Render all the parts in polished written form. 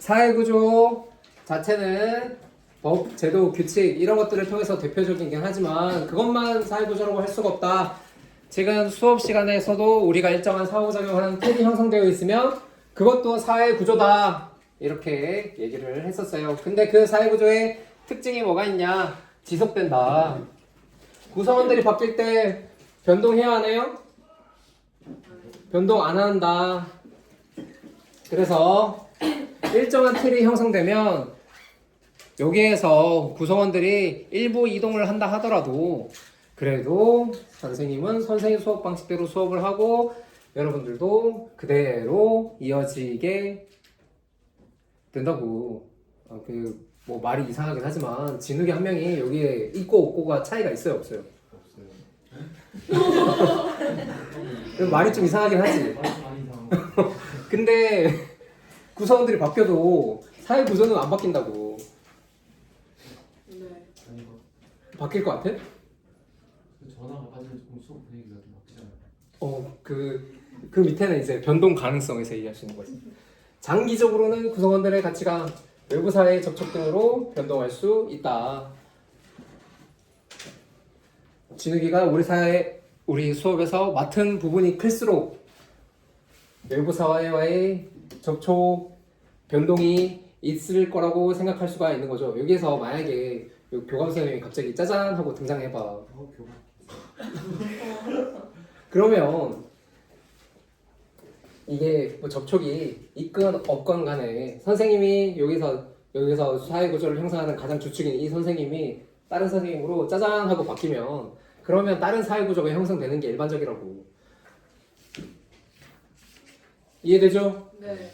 사회구조 자체는 법, 제도, 규칙 이런 것들을 통해서 대표적이긴 하지만 그것만 사회구조라고 할 수가 없다. 지금 수업 시간에서도 우리가 일정한 상호작용하는 틀이 형성되어 있으면 그것도 사회구조다 이렇게 얘기를 했었어요. 근데 그 사회구조의 특징이 뭐가 있냐? 지속된다. 구성원들이 바뀔 때 변동해야 하네요? 변동 안 한다. 그래서 일정한 틀이 형성되면 여기에서 구성원들이 일부 이동을 한다 하더라도 그래도 선생님은 선생님 수업 방식대로 수업을 하고 여러분들도 그대로 이어지게 된다고. 뭐 말이 이상하긴 하지만 진욱이 한 명이 여기에 있고 없고가 차이가 있어요, 없어요? 없어요. 말이 좀 이상하긴 하지. 근데 구성원들이 바뀌어도 사회 구조는 안 바뀐다고. 네. 바뀔 것 같아? 전화가 받으면 조금 수업 분위기가 좀 바뀌잖아요. 그 밑에는 이제 변동 가능성에서 얘기하시는 거지. 장기적으로는 구성원들의 가치가 외부 사회의 접촉 등으로 변동할 수 있다. 진욱이가 우리 수업에서 맡은 부분이 클수록 외부 사회와의 접촉 변동이 있을 거라고 생각할 수가 있는 거죠. 여기에서 만약에 교감 선생님이 갑자기 짜잔 하고 등장해봐. 교감. 그러면 이게 뭐 접촉이 있건 없건 간에 선생님이 여기서 사회구조를 형성하는 가장 주축인 이 선생님이 다른 선생님으로 짜잔 하고 바뀌면 그러면 다른 사회구조가 형성되는 게 일반적이라고. 이해되죠? 네.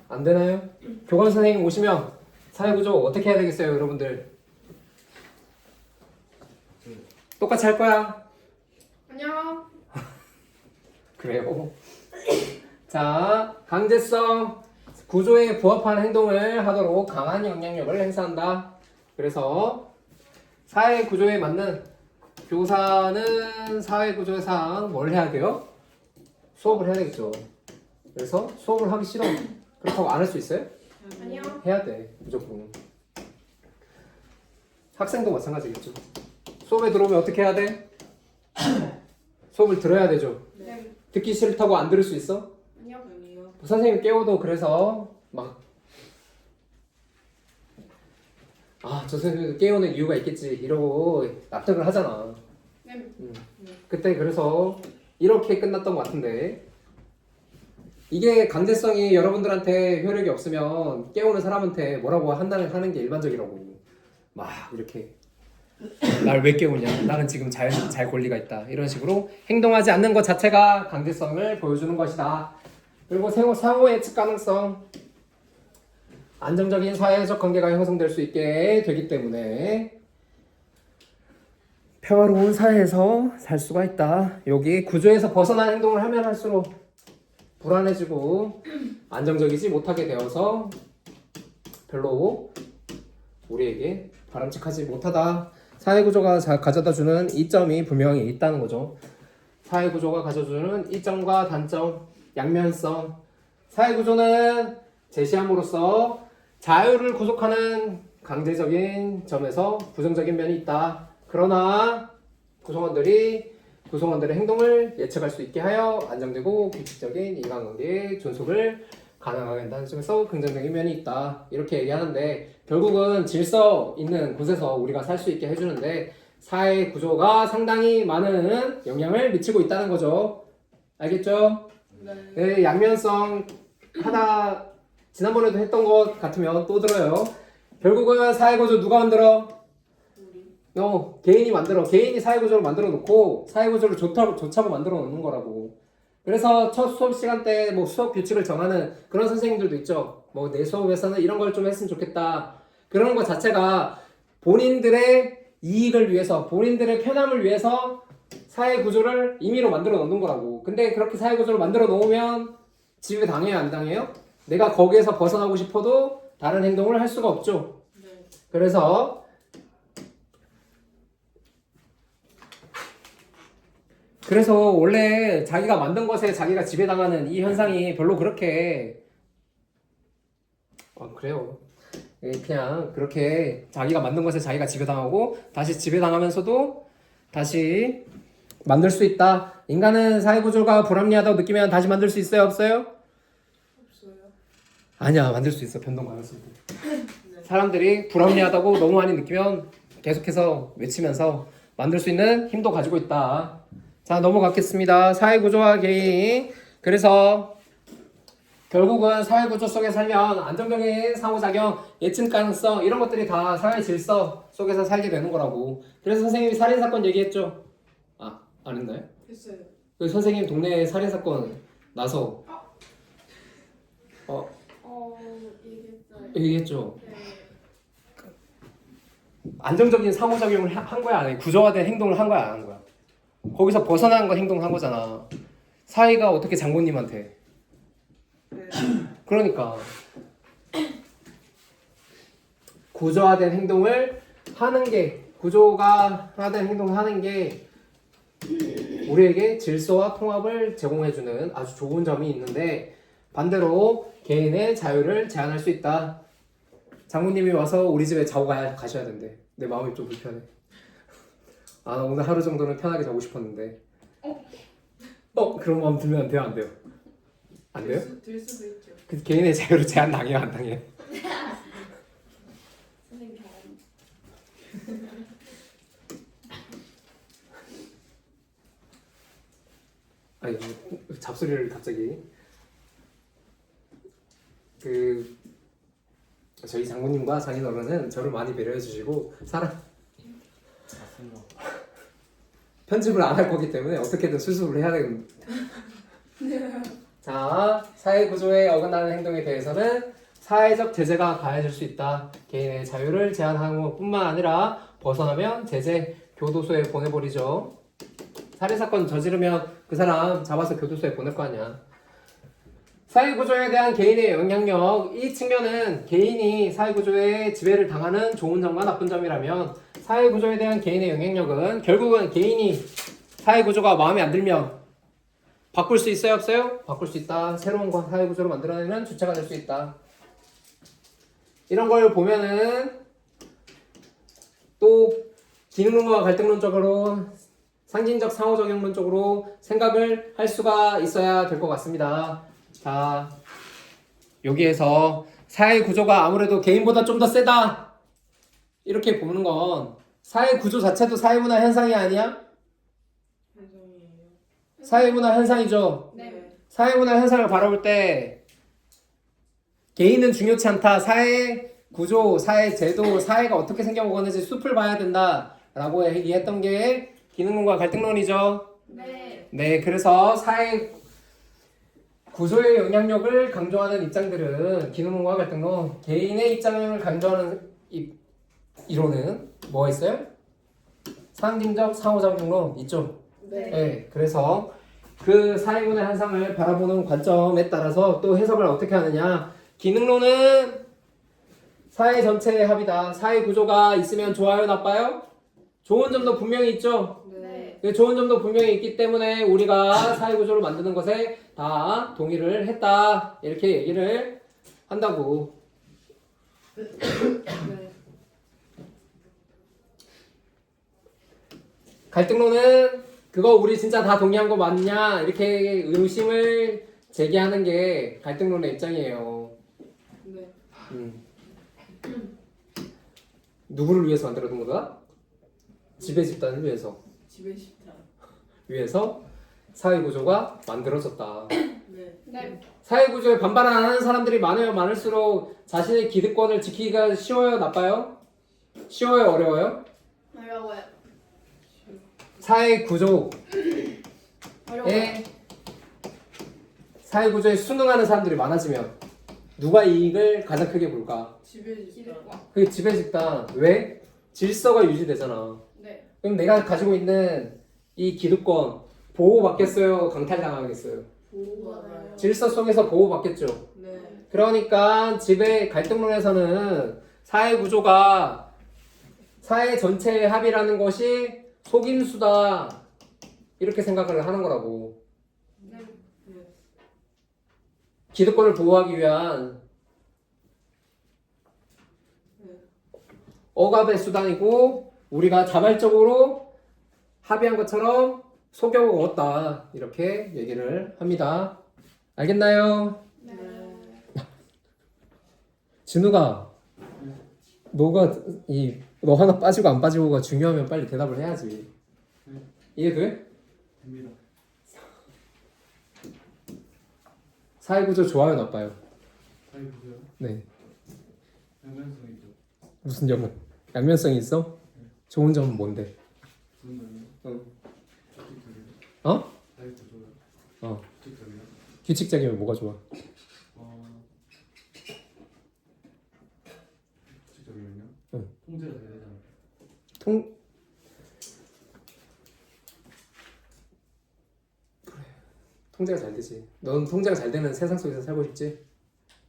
안 되나요? 교감 선생님 오시면 사회구조 어떻게 해야 되겠어요, 여러분들? 똑같이 할 거야? 안녕. 그래요. 자, 강제성 구조에 부합한 행동을 하도록 강한 영향력을 행사한다. 그래서 사회 구조에 맞는 교사는 사회 구조상 뭘 해야 돼요? 수업을 해야 되겠죠. 그래서 수업을 하기 싫어. 그렇다고 안 할 수 있어요? 안녕. 해야 돼. 무조건. 학생도 마찬가지겠죠. 수업에 들어오면 어떻게 해야 돼? 수업을 들어야 되죠. 네. 듣기 싫다고 안 들을 수 있어? 안녕. 아니요. 선생님 깨워도 그래서 저 선생님 깨우는 이유가 있겠지 이러고 납득을 하잖아. 네. 그때 그래서 이렇게 끝났던 것 같은데 이게 강제성이 여러분들한테 효력이 없으면 깨우는 사람한테 뭐라고 하는 게 일반적이라고. 막 이렇게 날 왜 깨우냐, 나는 지금 잘 권리가 있다, 이런 식으로 행동하지 않는 것 자체가 강제성을 보여주는 것이다. 그리고 상호 예측 가능성, 안정적인 사회적 관계가 형성될 수 있게 되기 때문에 평화로운 사회에서 살 수가 있다. 여기 구조에서 벗어난 행동을 하면 할수록 불안해지고 안정적이지 못하게 되어서 별로 우리에게 바람직하지 못하다. 사회구조가 가져다주는 이점이 분명히 있다는 거죠. 사회구조가 가져주는 이점과 단점, 양면성. 사회구조는 제시함으로써 자유를 구속하는 강제적인 점에서 부정적인 면이 있다. 그러나 구성원들의 행동을 예측할 수 있게 하여 안정되고 규칙적인 인간관계의 존속을 가능하게 한다는 점에서 긍정적인 면이 있다. 이렇게 얘기하는데 결국은 질서 있는 곳에서 우리가 살 수 있게 해주는데 사회 구조가 상당히 많은 영향을 미치고 있다는 거죠. 알겠죠? 네, 양면성 지난번에도 했던 것 같으면 또 들어요. 결국은 사회 구조 누가 만들어? 개인이 만들어. 개인이 사회 구조를 만들어 놓고 사회 구조를 좋자고 만들어 놓는 거라고. 그래서 첫 수업 시간 때 뭐 수업 규칙을 정하는 그런 선생님들도 있죠. 뭐 내 수업에서는 이런 걸 좀 했으면 좋겠다. 그런 것 자체가 본인들의 이익을 위해서, 본인들의 편함을 위해서 사회 구조를 임의로 만들어 놓는 거라고. 근데 그렇게 사회 구조를 만들어 놓으면 지배 당해요, 안 당해요? 내가 거기에서 벗어나고 싶어도 다른 행동을 할 수가 없죠. 그래서 원래 자기가 만든 것에 자기가 지배당하는 이 현상이 별로 그렇게 그래요. 그냥 그렇게 자기가 만든 것에 자기가 지배당하고 다시 지배당하면서도 다시 만들 수 있다. 인간은 사회구조가 불합리하다고 느끼면 다시 만들 수 있어요? 없어요? 없어요. 아니야, 만들 수 있어. 변동 가능성이. 네. 사람들이 불합리하다고 너무 많이 느끼면 계속해서 외치면서 만들 수 있는 힘도 가지고 있다. 자, 넘어가겠습니다. 사회구조와 개인. 그래서 결국은 사회구조 속에 살면 안정적인 상호작용, 예측 가능성 이런 것들이 다 사회 질서 속에서 살게 되는 거라고. 그래서 선생님이 살인사건 얘기했죠? 안 했나요? 했어요. 그 선생님 동네에 살인사건 나서 얘기했어요. 얘기했죠? 네. 안정적인 상호작용을 한 거야? 아니 구조화된 행동을 한 거야? 안 한 거야? 거기서 벗어난 거 행동을 한 거잖아. 사이가 어떻게 장모님한테. 네. 그러니까 구조화된 행동을 하는 게 구조화된 행동을 하는 게 우리에게 질서와 통합을 제공해주는 아주 좋은 점이 있는데 반대로 개인의 자유를 제한할 수 있다. 장모님이 와서 우리 집에 자고 가셔야 된대. 내 마음이 좀 불편해. 나 오늘 하루 정도는 편하게 자고 싶었는데. 그런 마음 들면 안 돼요? 안 돼요? 안 돼요? 될 수도 있죠. 그 개인의 자유를 제한 당해요? 안 당해요? 선생님 경험. 아니 잡소리를 갑자기 저희 장모님과 장인어른은 저를 많이 배려해 주시고 맞습니다. 편집을 안 할 거기 때문에 어떻게든 수습을 해야 됩니다. 자, 사회 구조에 어긋나는 행동에 대해서는 사회적 제재가 가해질 수 있다. 개인의 자유를 제한하는 것뿐만 아니라 벗어나면 제재, 교도소에 보내버리죠. 살인사건 저지르면 그 사람 잡아서 교도소에 보낼 거 아니야. 사회구조에 대한 개인의 영향력, 이 측면은 개인이 사회구조에 지배를 당하는 좋은 점과 나쁜 점이라면 사회구조에 대한 개인의 영향력은 결국은 개인이 사회구조가 마음에 안 들면 바꿀 수 있어요? 없어요? 바꿀 수 있다. 새로운 사회구조를 만들어내는 주체가 될 수 있다. 이런 걸 보면은 또 기능론과 갈등론적으로 상징적 상호작용론적으로 생각을 할 수가 있어야 될 것 같습니다. 자, 여기에서 사회 구조가 아무래도 개인보다 좀 더 세다. 이렇게 보는 건 사회 구조 자체도 사회문화 현상이 아니야? 현성이에요. 사회문화 현상이죠. 네. 사회문화 현상을 바라볼 때 개인은 중요치 않다. 사회 구조, 사회 제도, 사회가 어떻게 생겨먹었는지 숲을 봐야 된다라고 얘기했던 게 기능론과 갈등론이죠. 네. 네, 그래서 사회 구조의 영향력을 강조하는 입장들은 기능론과 갈등론, 개인의 입장을 강조하는 이론은 뭐가 있어요? 상징적 상호작용론 있죠? 네. 네, 그래서 그 사회문화 현상을 바라보는 관점에 따라서 또 해석을 어떻게 하느냐. 기능론은 사회 전체의 합이다. 사회 구조가 있으면 좋아요, 나빠요? 좋은 점도 분명히 있죠? 네. 그 좋은 점도 분명히 있기 때문에 우리가 사회 구조를 만드는 것에 다 동의를 했다. 이렇게 얘기를 한다고. 네. 갈등론은 그거 우리 진짜 다 동의한 거 맞냐? 이렇게 의심을 제기하는 게 갈등론의 입장이에요. 네. 누구를 위해서 만들어둔 거다? 지배 집단을 집에 싶다. 위해서 사회 구조가 만들어졌다. 네. 네. 사회 구조에 반발 안 하는 사람들이 많으면 많을수록 자신의 기득권을 지키기가 쉬워요, 나빠요? 쉬워요, 어려워요? 어려워요. 사회 구조에 어려워요. 사회 구조에 순응하는 사람들이 많아지면 누가 이익을 가장 크게 볼까? 집에 싶다. 기득권. 그게 지배 집단. 왜? 질서가 유지되잖아. 네. 그럼 내가 가지고 있는 이 기득권 보호받겠어요? 강탈당하겠어요? 보호받아요. 질서 속에서 보호받겠죠. 네. 그러니까 지배 갈등론에서는 사회 구조가 사회 전체의 합이라는 것이 속임수다. 이렇게 생각을 하는 거라고. 네. 네. 기득권을 보호하기 위한 억압의 수단이고 우리가 자발적으로 합의한 것처럼 소격을 얻었다 이렇게 얘기를 합니다. 알겠나요? 네. 진우가 너 하나 빠지고 안 빠지고가 중요하면 빨리 대답을 해야지. 이해돼? 됩니다. 사회구조 좋아요 나빠요? 사회 보세요. 네. 양면성 있죠. 무슨 점은? 양면성이 있어? 좋은 점은 뭔데? 좋은 점이요. 응. 규칙적이요. 어? 사회 구조가 어. 규칙적이요. 규칙적이면 뭐가 좋아? 규칙적이면요. 응. 통제가 돼야 되잖아요. 통제가 잘 되지. 넌 통제가 잘 되는 세상 속에서 살고 싶지?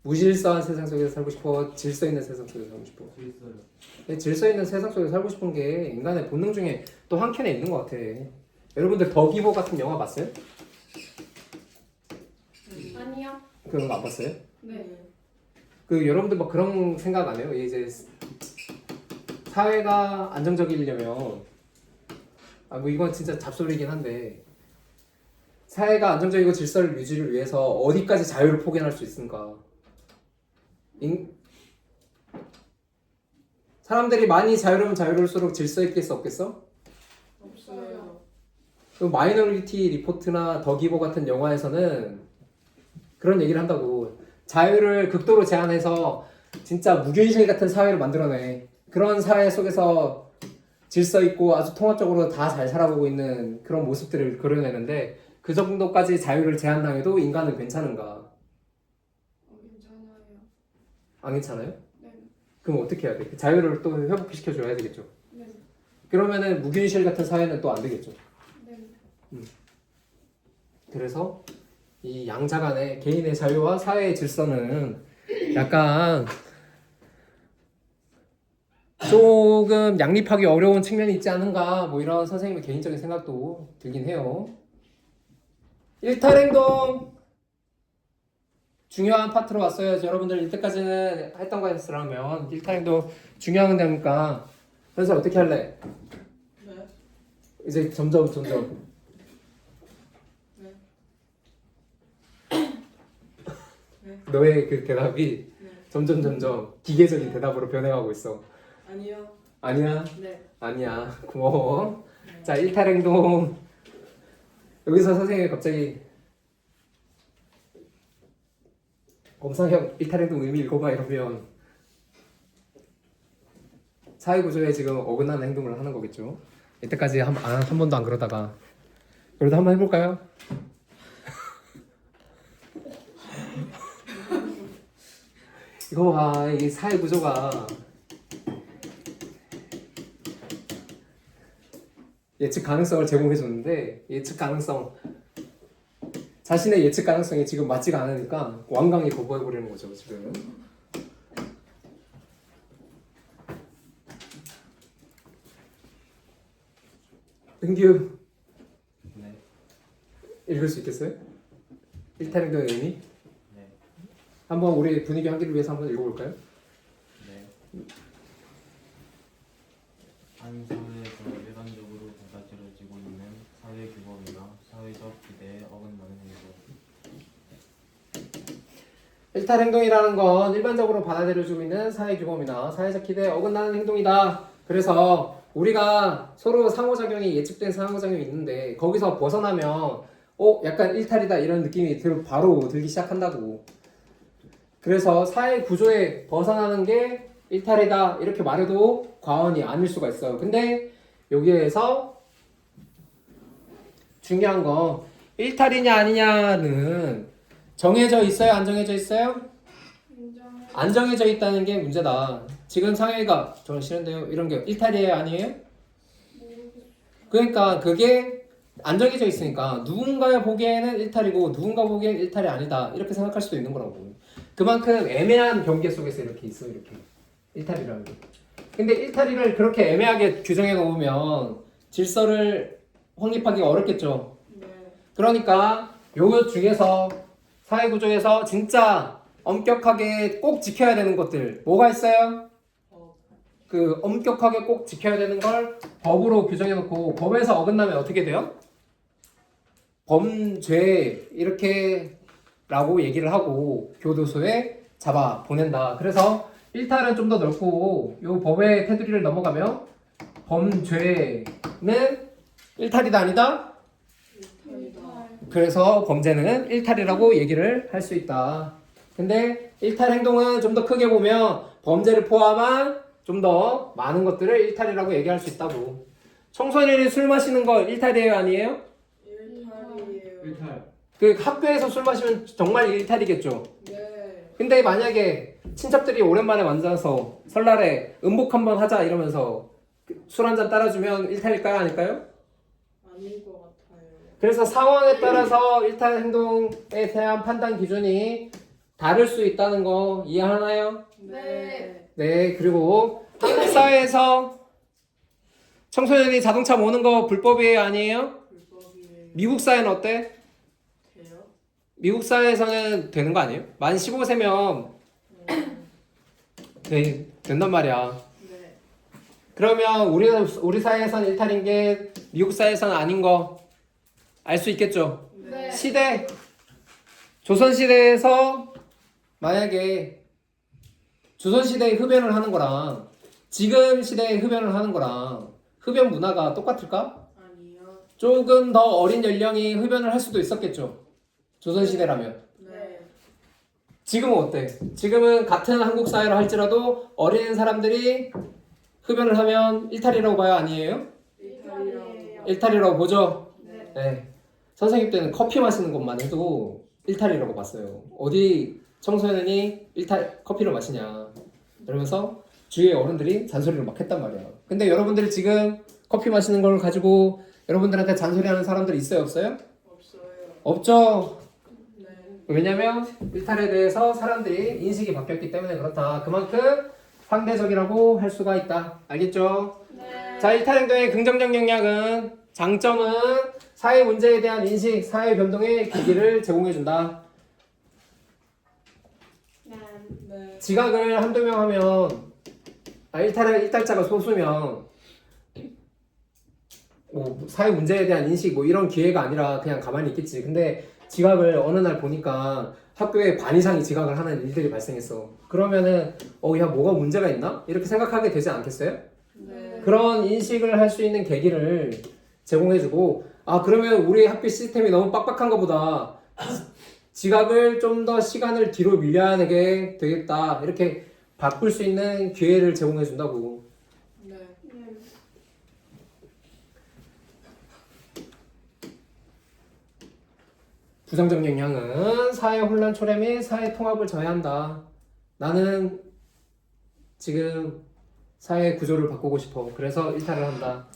무질서한 세상 속에서 살고 싶어? 질서 있는 세상 속에서 살고 싶어? 질서요. 근데 질서 있는 세상 속에서 살고 싶은 게 인간의 본능 중에 또 한 켠에 있는 것 같아. 여러분들 더 기보 같은 영화 봤어요? 아니요. 그런 거 안 봤어요? 네. 그 여러분들 뭐 그런 생각 안 해요? 이제 사회가 안정적이려면 뭐 이건 진짜 잡소리긴 한데 사회가 안정적이고 질서를 유지를 위해서 어디까지 자유를 포기할 수 있을까? 사람들이 많이 자유로우면 자유로울수록 질서 있겠어 없겠어? 없어요. 그 마이너리티 리포트나 더 기보 같은 영화에서는 그런 얘기를 한다고. 자유를 극도로 제한해서 진짜 무균실 같은 사회를 만들어내. 그런 사회 속에서 질서 있고 아주 통합적으로 다 잘 살아보고 있는 그런 모습들을 그려내는데 그 정도까지 자유를 제한당해도 인간은 괜찮은가? 괜찮아요. 안 괜찮아요? 네. 그럼 어떻게 해야 돼? 그 자유를 또 회복시켜줘야 되겠죠. 네. 그러면은 무균실 같은 사회는 또 안 되겠죠. 네. 그래서 이 양자 간의 개인의 자유와 사회의 질서는 약간 조금 양립하기 어려운 측면이 있지 않은가 뭐 이런 선생님의 개인적인 생각도 들긴 해요. 일탈행동 중요한 파트로 왔어요. 여러분들 이때까지는 했던 거였으라면 일탈행동 중요한 데니까 그래서 어떻게 할래? 네. 이제 점점 네. 네. 너의 그 대답이 네. 점점 기계적인 대답으로 변해가고 있어. 아니요. 아니야? 네. 아니야. 고마워. 네. 자, 일탈행동. 여기서 선생님이 갑자기 엄상형 일탈행동 의미 읽어봐 이러면 사회구조에 지금 어긋나는 행동을 하는 거겠죠. 이때까지 한 번도 안 그러다가 그래도 한번 해볼까요? 이거 봐, 이 사회구조가 예측 가능성을 제공해줬는데 예측 가능성 자신의 예측 가능성이 지금 맞지가 않으니까 완강히 거부해버리는 거죠 지금. 은규 네. 읽을 수 있겠어요? 일탈행동의 의미? 네. 한번 우리 분위기 환기를 위해서 한번 읽어볼까요? 네. 한 사회에서 일반적으로 받아들여지고 있는 사회 규범이나 사회적 기대에 어긋나는 행동. 일탈행동이라는 건 일반적으로 받아들여지고 있는 사회 규범이나 사회적 기대에 어긋나는 행동이다. 그래서 우리가 서로 상호작용이 예측된 상호작용이 있는데 거기서 벗어나면 약간 일탈이다 이런 느낌이 바로 들기 시작한다고. 그래서 사회 구조에 벗어나는 게 일탈이다 이렇게 말해도 과언이 아닐 수가 있어요. 근데 여기에서 중요한 건 일탈이냐 아니냐는 정해져 있어요? 안 정해져 있어요? 인정. 안 정해져 있다는 게 문제다. 지금 상해가 저는 싫은데요. 이런 게 일탈이에요? 아니에요? 그러니까 그게 안 정해져 있으니까 누군가 보기에는 일탈이고 누군가 보기에는 일탈이 아니다. 이렇게 생각할 수도 있는 거라고. 그만큼 애매한 경계 속에서 이렇게 있어. 이렇게. 일탈이라는 게. 근데 일탈이를 그렇게 애매하게 규정해 놓으면 질서를 확립하기가 어렵겠죠. 네. 그러니까 요 중에서 사회구조에서 진짜 엄격하게 꼭 지켜야 되는 것들 뭐가 있어요? 그 엄격하게 꼭 지켜야 되는 걸 법으로 규정해 놓고 법에서 어긋나면 어떻게 돼요? 범죄 이렇게 라고 얘기를 하고 교도소에 잡아 보낸다. 그래서 일탈은 좀 더 넓고 요 법의 테두리를 넘어가면 범죄는 일탈이다 아니다? 일탈이다. 그래서 범죄는 일탈이라고 얘기를 할 수 있다. 근데 일탈 행동은 좀 더 크게 보면 범죄를 포함한 좀 더 많은 것들을 일탈이라고 얘기할 수 있다고. 청소년이 술 마시는 거 일탈이에요 아니에요? 일탈이에요. 일탈. 그 학교에서 술 마시면 정말 일탈이겠죠. 네. 근데 만약에 친척들이 오랜만에 만나서 설날에 음복 한번 하자 이러면서 술 한잔 따라주면 일탈일까요 아닐까요? 아닌 것 같아요. 그래서 상황에 따라서 일탈 행동에 대한 판단 기준이 다를 수 있다는 거 이해하나요? 네. 네, 그리고 한국 사회에서 청소년이 자동차 모는 거 불법이에요 아니에요? 불법이에요. 미국 사회는 어때? 돼요? 미국 사회에서는 되는 거 아니에요? 만 15세면 된단 말이야. 네. 그러면 우리 사회에서는 일탈인 게 미국 사회에서는 아닌 거 알 수 있겠죠? 네. 시대 조선시대에서 만약에 조선시대에 흡연을 하는 거랑 지금 시대에 흡연을 하는 거랑 흡연 문화가 똑같을까? 아니요. 조금 더 어린 연령이 흡연을 할 수도 있었겠죠. 조선시대라면. 네. 지금은 어때? 지금은 같은 한국 사회로 할지라도 어린 사람들이 흡연을 하면 일탈이라고 봐요 아니에요? 일탈이라고. 일탈이라고 보죠? 네. 네. 선생님 때는 커피 마시는 것만 해도 일탈이라고 봤어요. 어디 청소년이 커피를 마시냐 이러면서 주위의 어른들이 잔소리를 막 했단 말이야. 근데 여러분들이 지금 커피 마시는 걸 가지고 여러분들한테 잔소리하는 사람들이 있어요 없어요? 없어요. 없죠. 네. 왜냐면 일탈에 대해서 사람들이 인식이 바뀌었기 때문에 그렇다. 그만큼 상대적이라고 할 수가 있다. 알겠죠? 네. 자, 일탈 행동의 긍정적 영향은 장점은 사회 문제에 대한 인식, 사회 변동의 계기를 제공해준다. 네. 지각을 한두 명 하면 일탈자가 소수면 뭐 사회 문제에 대한 인식 뭐 이런 기회가 아니라 그냥 가만히 있겠지. 근데 지각을 어느 날 보니까 학교에 반 이상이 지각을 하는 일들이 발생했어. 그러면은 야 뭐가 문제가 있나? 이렇게 생각하게 되지 않겠어요? 네. 그런 인식을 할 수 있는 계기를 제공해주고 그러면 우리 학교 시스템이 너무 빡빡한 것보다 지각을 좀 더 시간을 뒤로 밀려야 되겠다 이렇게 바꿀 수 있는 기회를 제공해준다고. 네. 부정적 영향은 사회 혼란 초래 및 사회 통합을 저해한다. 나는 지금 사회 구조를 바꾸고 싶어. 그래서 일탈을 한다.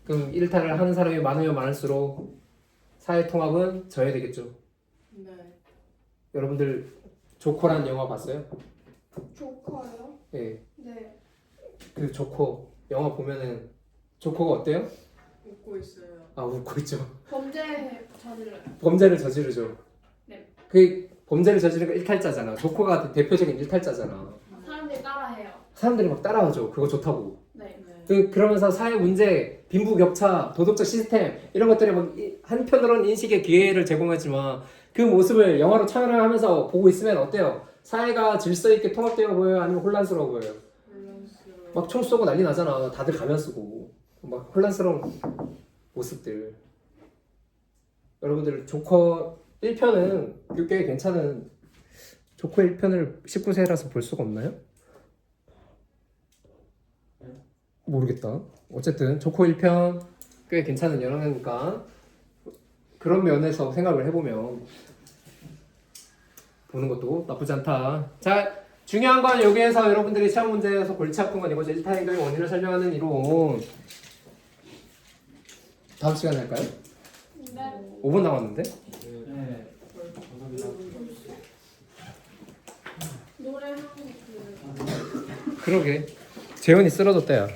그럼 일탈을 하는 사람이 많으면 많을수록 사회 통합은 저해되겠죠. 네. 여러분들 조커라는 영화 봤어요? 조커요? 예. 네. 그 조커 영화 보면은 조커가 어때요? 웃고 있어요. 웃고 있죠. 범죄 저질러요. 범죄를 저지르죠. 네. 그 범죄를 저지르는 거 일탈자잖아. 조커가 대표적인 일탈자잖아. 사람들이 따라해요. 사람들이 막 따라하죠. 그거 좋다고. 네. 네. 그러면서 사회 문제, 빈부격차, 도덕적 시스템 이런 것들이 막 한편으로는 인식의 기회를 제공하지만 그 모습을 영화로 촬영하면서 보고 있으면 어때요? 사회가 질서 있게 통합되어 보여요? 아니면 혼란스러워 보여요? 혼란스러워. 막 총 쏘고 난리 나잖아. 다들 가면 쓰고 막 혼란스러운 모습들. 여러분들 조커 1편은 꽤 괜찮은 조커 1편을 19세라서 볼 수가 없나요? 모르겠다. 어쨌든 조커 1편 꽤 괜찮은 영화니까 그런 면에서 생각을 해보면 보는 것도 나쁘지 않다. 자, 중요한 건 여기에서 여러분들이 시험 문제에서 골치 아픈 건 이거죠. 일탈 행동의 원인을 설명하는 이론. 다음 시간에 할까요? 네. 5분 남았는데? 네. 감사합니다. 노래 한 곡. 그러게. 재현이 쓰러졌다 야.